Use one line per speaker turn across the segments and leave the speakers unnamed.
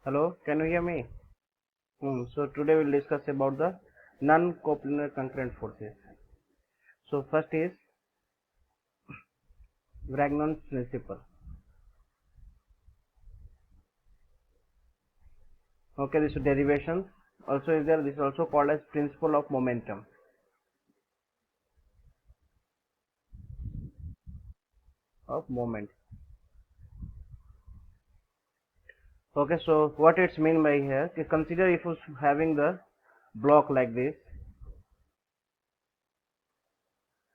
Hello, can you hear me? So today we'll discuss about the non-coplanar concurrent forces. So first is Vragnon's principle. Okay, this is derivations. Also is there. This is also called as principle of momentum. Of moment. Okay, so what it's mean by here? Consider if you're having the block like this,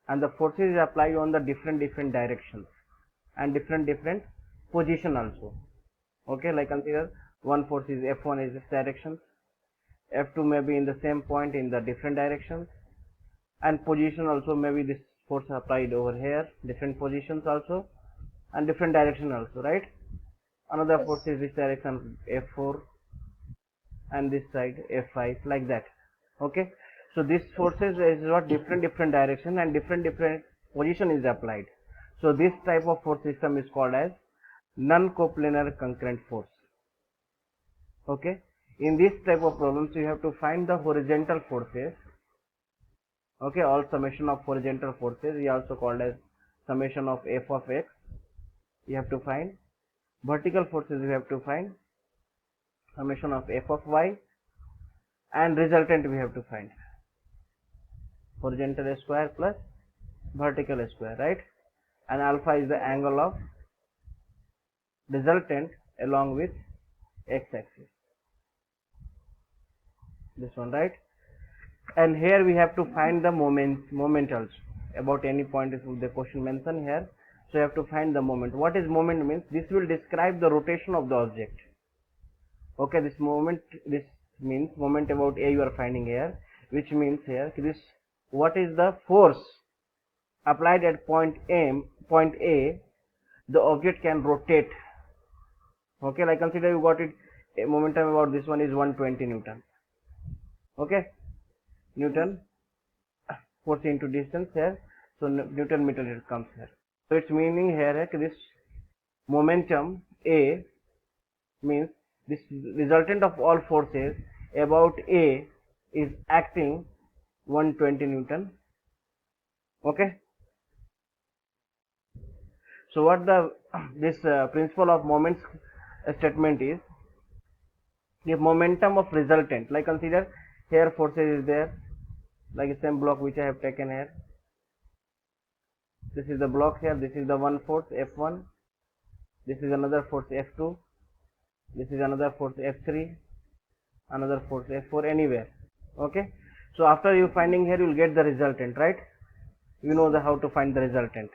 and the forces is applied on the different directions and different position also. Okay, like consider one force is F1 is this direction, F2 may be in the same point in the different directions, and position also maybe this force applied over here, different positions also, and different direction also, right? Another force is this direction F4, and this side F5, like that. Okay, so this forces is what different direction and different position is applied. So this type of force system is called as non-coplanar concurrent force. Okay, in this type of problems you have to find the horizontal forces. Okay, all summation of horizontal forces is also called as summation of f of x. You have to find vertical forces. You have to find summation of f of y, and resultant we have to find horizontal square plus vertical square, right? And alpha is the angle of resultant along with x-axis. This one, right? And here we have to find the moment also. About any point if the question mentioned here, so you have to find the moment. What is moment means? This will describe the rotation of the object. Okay, this means moment about A you are finding here, which means here this what is the force applied at point A, the object can rotate. Okay, like consider you got it, a momentum about this one is 120 Newton. Okay, Newton force into distance here, so Newton meter it comes here. So it's meaning here this momentum A means this resultant of all forces about A is acting 120 Newton. Okay, so what the this principle of moments statement is, the momentum of resultant, like consider here forces is there, like the same block which I have taken here. This is the block here, this is the one force F1, this is another force F2, this is another force F3, another force F4, anywhere. Okay, so after you finding here you will get the resultant, right? You know how to find the resultant,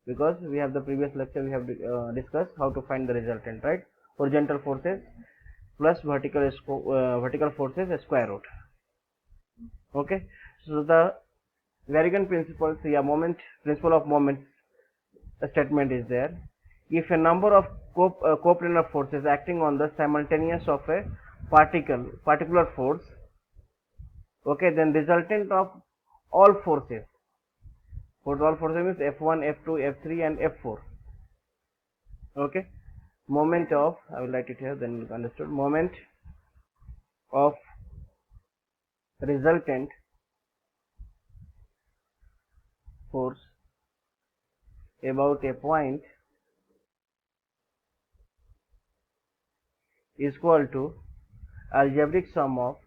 because we have the previous lecture we have discussed how to find the resultant, right? Horizontal forces plus vertical forces square root. Okay, so the Varigan principle, principle of moment statement is there. If a number of coplanar forces acting on the simultaneous of a particular force, okay, then resultant of all forces, all forces means F1, F2, F3 and F4. Okay, moment of, I will write it here, then you understood, moment of resultant force about a point is equal to algebraic sum of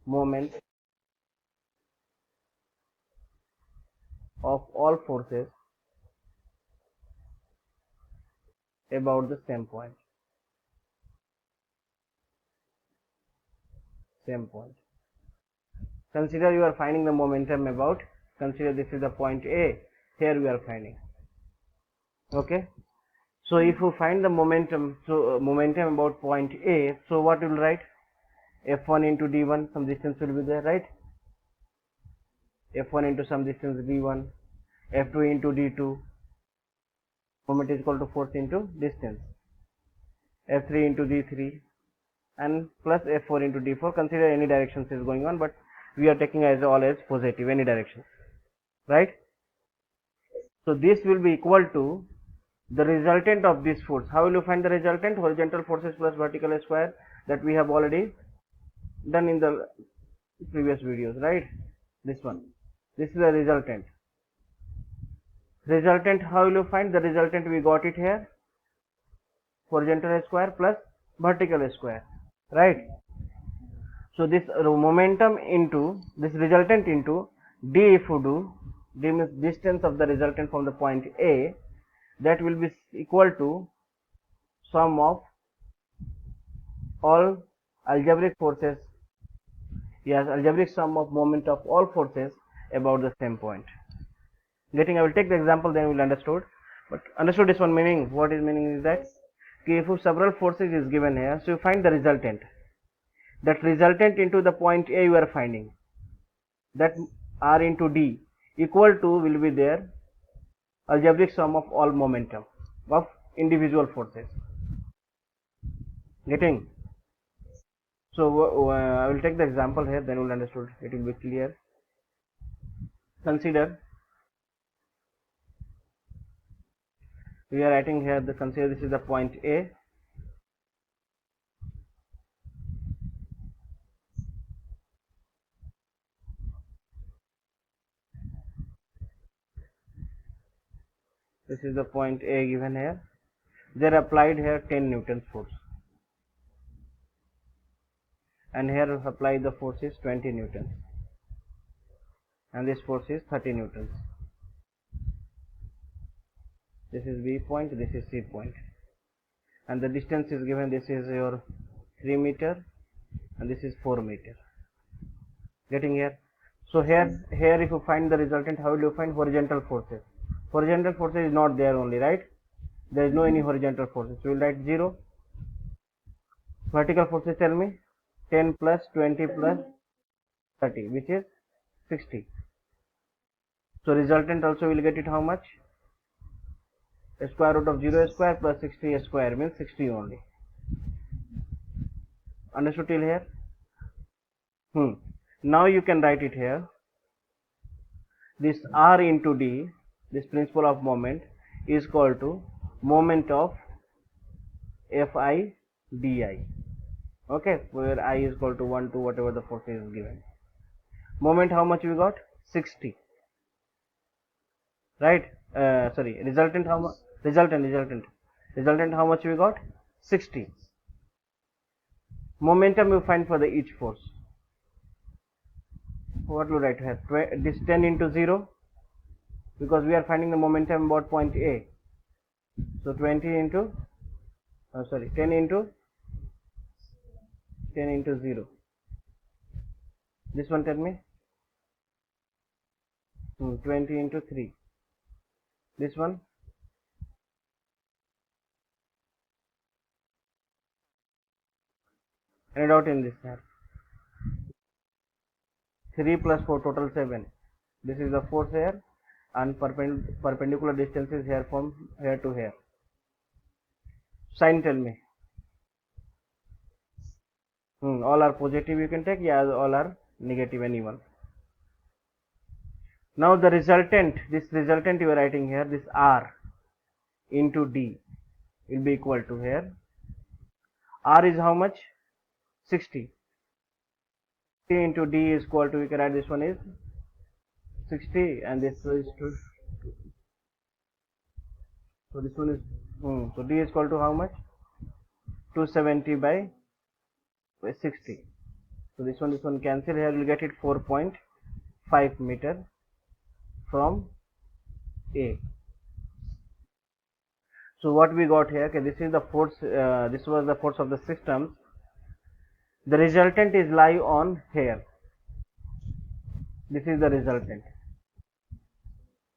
moment of all forces about the same point. Consider you are finding the momentum about, consider this is the point A, here we are finding. Okay, so if you find the momentum, so momentum about point A, so what you will write? F1 into D1, some distance will be there, right? F1 into some distance D1, F2 into D2, moment is equal to force into distance, F3 into D3, and plus F4 into D4. Consider any directions is going on, but we are taking as all as positive, any direction, right? So this will be equal to the resultant of this force. How will you find the resultant? Horizontal forces plus vertical square, that we have already done in the previous videos, right? This one. This is the resultant. Resultant, how will you find the resultant? We got it here. Horizontal square plus vertical square, right? So this momentum into this resultant into d, if you do, d means distance of the resultant from the point A, that will be equal to sum of all algebraic forces, yes, algebraic sum of moment of all forces about the same point. Getting, I will take the example, then we will understood. But understood this one meaning. What is meaning is that if several forces is given here, so you find the resultant. That resultant into the point A you are finding, that R into D equal to will be there algebraic sum of all momentum of individual forces. Getting? So I will take the example here, then we will understood. It will be clear. Consider, we are writing here, the consider this is the point A. This is the point A given here. They are applied here 10 Newton's force, and here apply the force is 20 Newtons, and this force is 30 Newtons. This is B point, this is C point, and the distance is given. This is your 3 meter, and this is 4 meter. Getting here? So here if you find the resultant, how will you find horizontal forces? Horizontal forces is not there only, right? There is no any horizontal forces. So we will write 0. Vertical forces, tell me. 10 plus 20 plus 30, which is 60. So resultant also will get it how much? A square root of 0 square plus 60 square means 60 only. Understood till here? Now you can write it here. This R into D, this principle of moment, is equal to moment of Fi di. Okay, where I is equal to 1 to whatever the force is given. Moment how much we got? 60. Right? Sorry, resultant how much? Resultant how much we got? 60. Momentum you find for the each force. What will write here? This 10 into 0, because we are finding the momentum about point A. So 20 into 10 into 0. This one, tell me. 20 into 3. This one. Any doubt in this here? 3 plus 4, total 7. This is the force here, and perpendicular distances here from here to here. Sign, tell me. All are positive you can take, yeah, all are negative, anyone. Now the resultant, this resultant you are writing here, this R into D will be equal to here. R is how much? 60. 60 into D is equal to, we can write this one is 60, and this is 2. So this one is, so D is equal to how much? 270 by 60. So this one cancel here, we'll get it 4.5 meter from A. So what we got here, okay, this is the force, this was the force of the system. The resultant is lie on here. This is the resultant,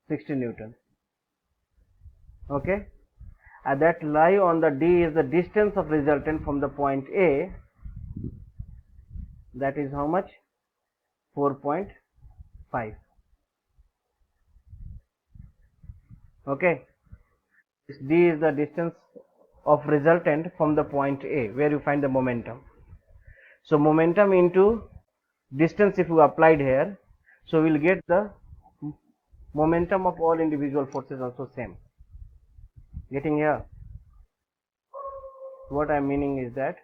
60 Newton. Okay, and that lie on the D is the distance of resultant from the point A. That is how much? 4.5. Okay, this D is the distance of resultant from the point A where you find the momentum. So momentum into distance if you applied here, so we will get the momentum of all individual forces also same. Getting here? What I am meaning is that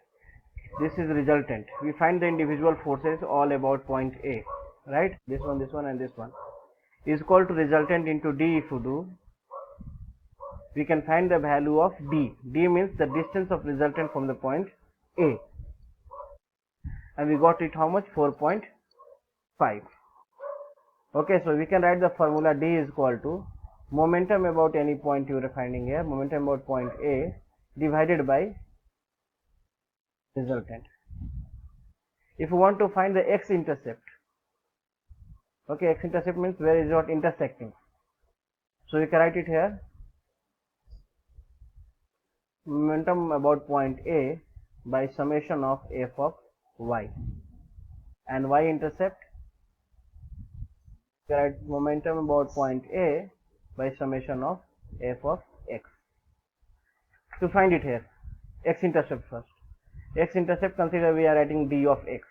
this is resultant. We find the individual forces all about point A, right? This one and this one is equal to resultant into D. If you do, we can find the value of D. D means the distance of resultant from the point A, and we got it how much? 4.5. Okay, so we can write the formula. D is equal to momentum about any point you are finding here, momentum about point A divided by resultant. If you want to find the x-intercept, okay, x-intercept means where is what intersecting. So we can write it here, momentum about point A by summation of f of y, and y-intercept, we can write momentum about point A by summation of f of x. To find it here, x-intercept first. X-intercept, consider we are writing d of x.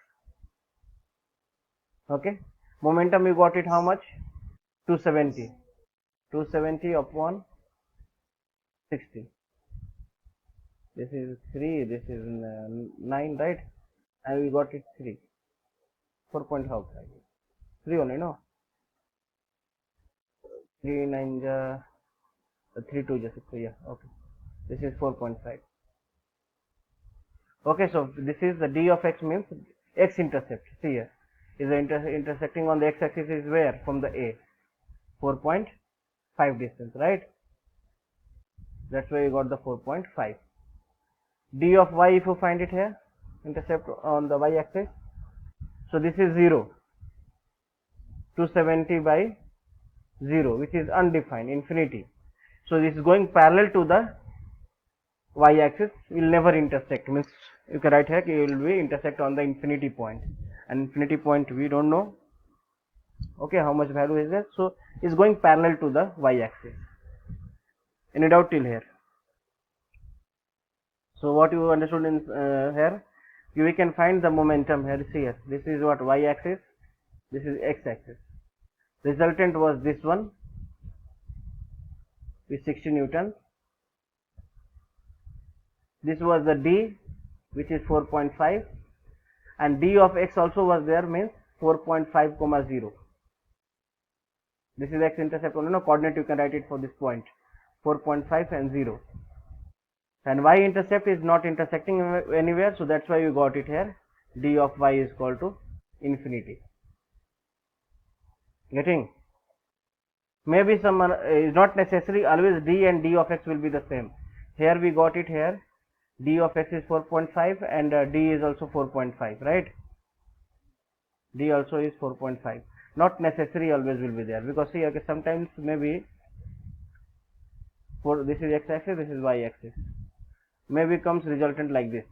Okay, momentum you got it how much? 270. 270 upon 60. This is 3, this is 9, right? And we got it 3. 4.5. 3 only, no? 3 9 3 2 just so yeah, okay. This is 4.5. Okay, so this is the d of x means x-intercept. See here, is intersecting on the x-axis is where? From the A, 4.5 distance, right? That's why you got the 4.5. D of y, if you find it here, intercept on the y-axis. So this is 0, 270 by 0, which is undefined, infinity. So this is going parallel to the y-axis, will never intersect. Means you can write here, it will be intersect on the infinity point, and infinity point we don't know. Okay, how much value is there? So it's going parallel to the y-axis. Any doubt till here? So what you understood in here? We can find the momentum here. See here, this is what y-axis, this is x-axis. Resultant was this one with 60 newtons. This was the D, which is 4.5, and D of x also was there, means 4.5, 0. This is x-intercept only, no coordinate you can write it for this point, 4.5 and 0. And y-intercept is not intersecting anywhere, so that's why you got it here, D of y is equal to infinity. Getting? Maybe some is not necessary, always D and D of x will be the same. Here we got it here, D of x is 4.5 and D is also 4.5, right? D also is 4.5. Not necessary always will be there, because see, okay, sometimes maybe for this is x-axis, this is y-axis, maybe comes resultant like this.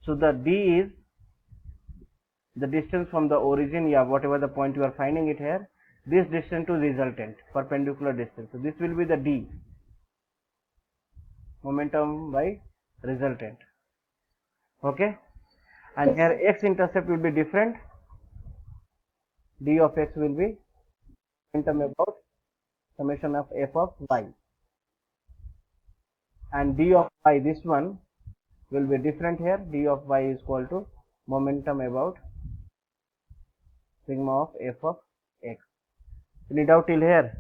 So the D is the distance from the origin, yeah, whatever the point you are finding it here, this distance to resultant, perpendicular distance. So this will be the D, momentum by resultant. Okay, and here x-intercept will be different. D of x will be momentum about summation of f of y, and D of y, this one will be different here. D of y is equal to momentum about sigma of f of x. Any doubt till here?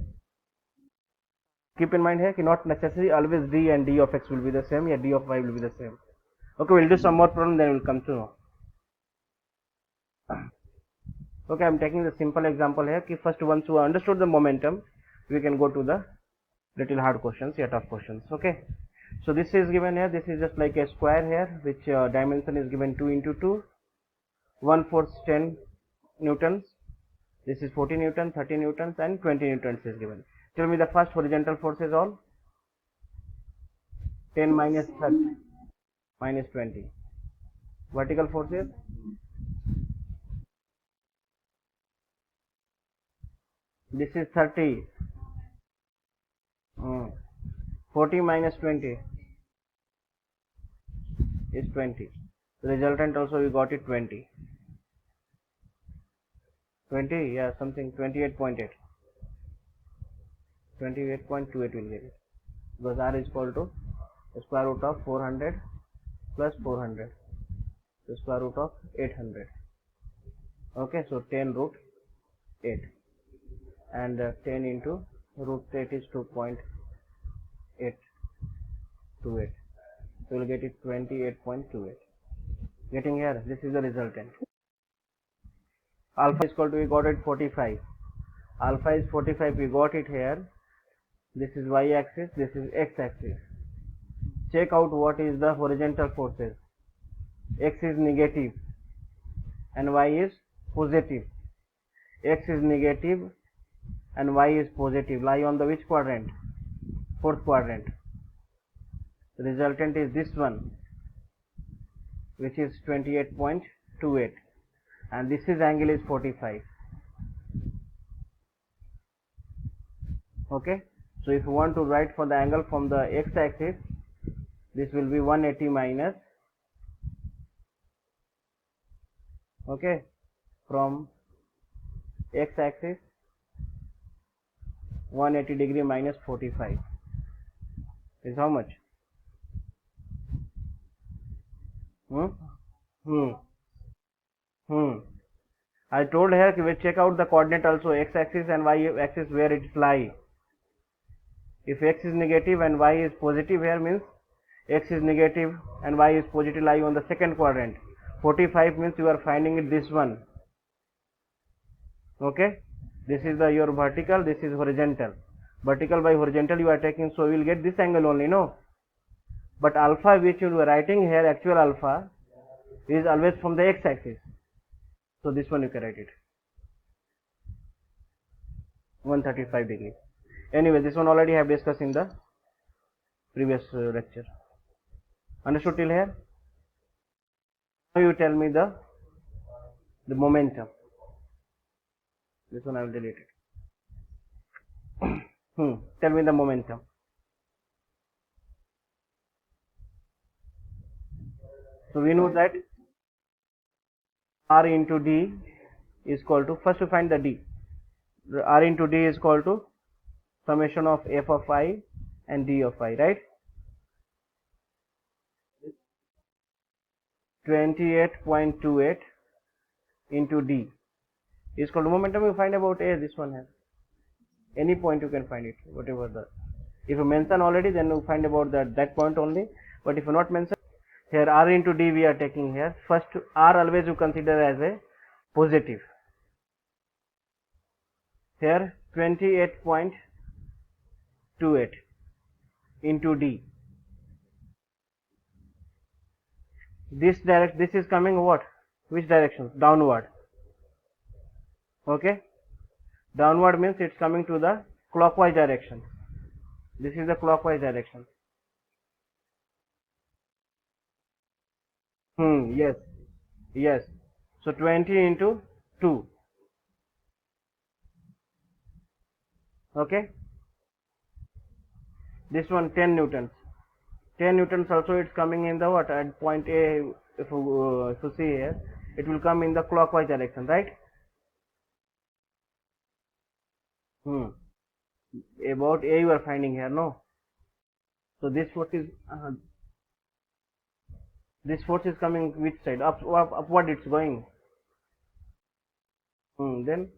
Keep in mind here, not necessary always D and D of x will be the same, yeah, D of y will be the same. Okay, we'll do some more problem, then we'll come to know. Okay, I'm taking the simple example here. First, once you understood the momentum, we can go to the little hard questions, yeah, tough questions. Okay, so this is given here, this is just like a square here, which dimension is given 2 into 2, 1/4 10 newtons, this is 40 newtons, 30 newtons and 20 newtons is given. Tell me the first horizontal force is all 10 minus 30 minus 20. Vertical forces, this is 30, 40 minus 20 is 20. The resultant also we got it 20. 20, yeah, something 28.8. 28.28 will get it. Because r is equal to square root of 400 plus 400, the square root of 800. Okay, so 10 root 8, and 10 into root 8 is 2.828. So we'll get it 28.28. Getting here, this is the resultant. Alpha is equal to, we got it 45. Alpha is 45, we got it here. This is y axis, this is x axis. Check out what is the horizontal forces. X is negative and y is positive. X is negative and y is positive. Lie on the which quadrant? Fourth quadrant. The resultant is this one, which is 28.28, and this is angle is 45. Okay, so if you want to write for the angle from the x axis, this will be 180 minus, okay, from x axis 180 degree minus 45 is how much? I told her we check out the coordinate also, x axis and y axis, where it lie. If x is negative and y is positive, here means x is negative and y is positive, lie on the second quadrant. 45 means you are finding it this one. Okay, this is the your vertical, this is horizontal. Vertical by horizontal you are taking, so you will get this angle only, no? But alpha which you are writing here, actual alpha, is always from the x axis. So this one you can write it 135 degree. Anyway, this one already have discussed in the previous lecture. Understood till here? Now you tell me the momentum. This one I will delete it. Tell me the momentum. So we know that r into d is equal to, first we find the d. R into d is equal to summation of f of I and d of I, right? 28.28 into d is equal to momentum. You find about a, this one has any point you can find it, whatever the, if you mention already, then you find about that point only. But if you not mention, here r into d we are taking here. First r always you consider as a positive. Here 28.28 into d. This is coming what? Which direction? Downward. Okay, downward means it's coming to the clockwise direction. This is the clockwise direction. Yes. So 20 into 2. Okay, this one 10 newtons. 10 newtons also it's coming in the what, at point A. If you see here, it will come in the clockwise direction, right? About A you are finding here, no? So this force is coming which side? Upward it's going. Then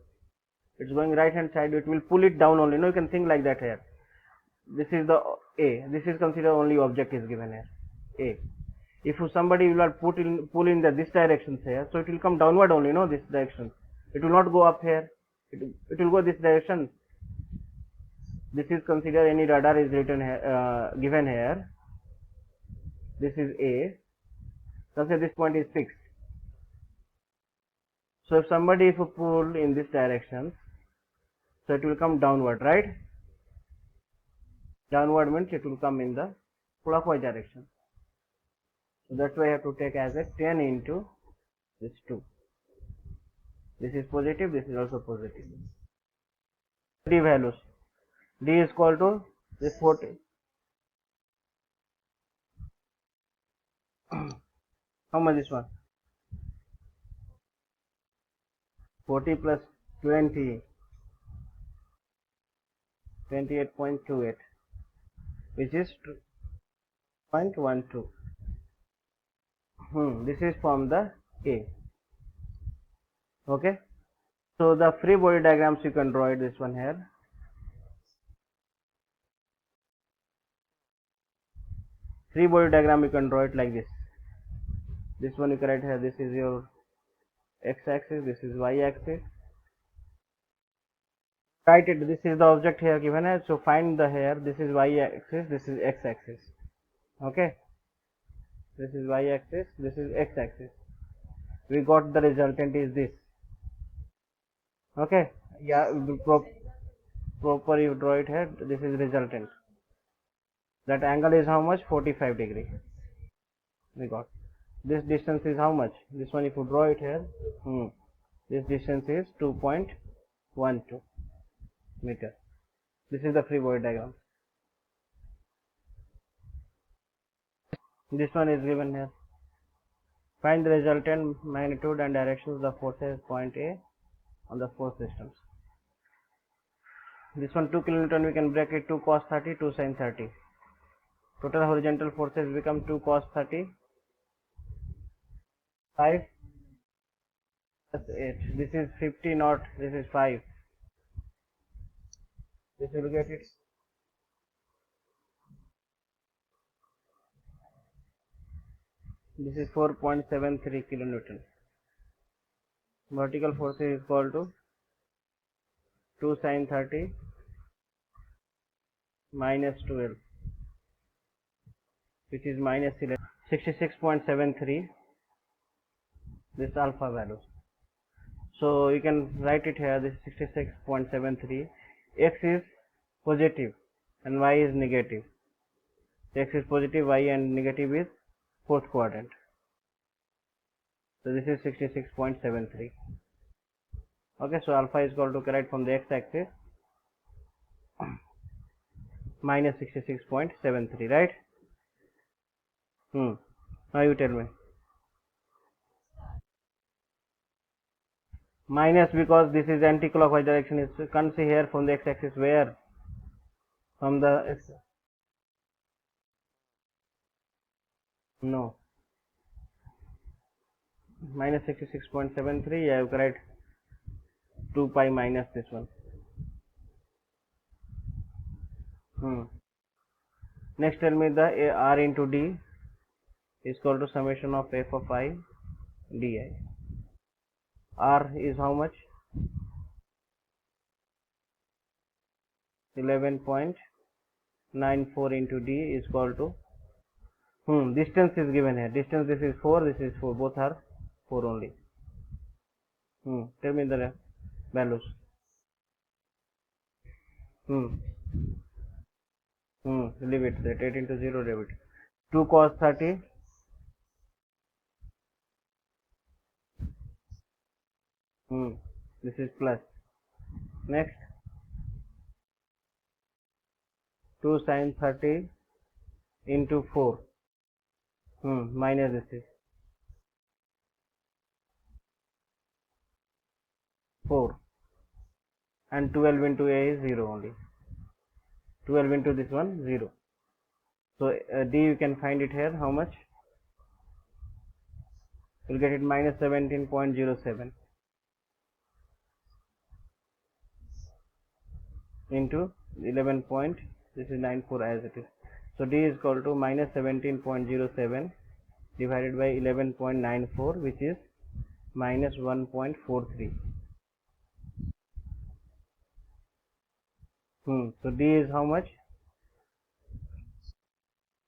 it's going right hand side. It will pull it down only. No, you can think like that here. This is the A. This is considered only object is given here. A. If somebody will pull in this direction here, so it will come downward only, no, this direction. It will not go up here. It will go this direction. This is considered any radar is written here, given here. This is A. Consider this point is fixed. So if somebody pull in this direction, so it will come downward, right? Downward means it will come in the clockwise direction. So that's why I have to take as a 10 into this 2. This is positive, this is also positive. D values. D is equal to this 40. How much this one? 40 plus 20, 28.28, which is 2.12. This is from the A. Okay. So the free body diagrams you can draw it, this one here. Free body diagram you can draw it like this. This one you can write here. This is your x-axis. This is y-axis. Write it. This is the object here given here. So find the here. This is y-axis. This is x-axis. Okay. This is y-axis. This is x-axis. We got the resultant is this. Okay. Yeah. Proper you draw it here. This is resultant. That angle is how much? 45 degree. We got. This distance is how much? This one if you draw it here. This distance is 2.12 meter. This is the free body diagram. This one is given here. Find the resultant magnitude and directions of the forces point A on the force systems. This one 2 kilonewton we can break it 2 cos 30, 2 sin 30. Total horizontal forces become 2 cos 30, 5 plus 8. This is 50 not, this is 5. This will get it. This is 4.73 kilonewton. Vertical force is equal to 2 sin 30 minus 12, which is minus 11. 66.73. This alpha value. So you can write it here. This is 66.73. X is positive and Y is negative. X is positive, Y and negative is fourth quadrant. So this is 66.73. Okay, so alpha is equal to correct from the x-axis minus 66.73, right? Now you tell me. Minus because this is anti-clockwise direction. Is you can't see here from the x-axis where? From the x. No. Minus 66.73. Yeah, you can write 2 pi minus this one. Next tell me the R into D is equal to summation of f of I di. R is how much? 11.94 into D is equal to distance is given here. Distance, this is 4, this is 4. Both are 4 only. Tell me the values. Leave it. That 8 into 0, leave it. 2 cos 30. This is plus. Next. 2 sin 30 into 4. Minus this is 4. And 12 into A is 0 only. 12 into this one, 0. So D you can find it here. How much? You'll get it minus 17.07 into 11 point. This is 94 as it is. So D is equal to minus 17.07 divided by 11.94, which is minus 1.43. So D is how much?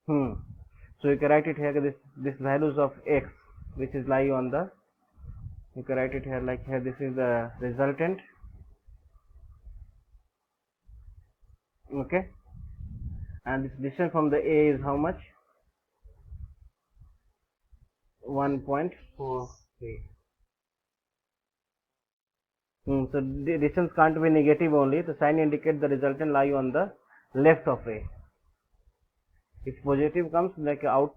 So you can write it here. This values of x, which is lie on the. You can write it here like here. This is the resultant. Okay. And this distance from the A is how much? 1.43. So the distance can't be negative only. The sign indicates the resultant lie on the left of A. If positive comes like out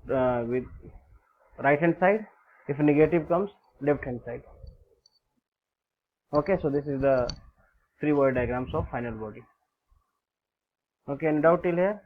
with right hand side, if negative comes left hand side. Okay, so this is the free body diagrams of final body. Okay, any doubt till here?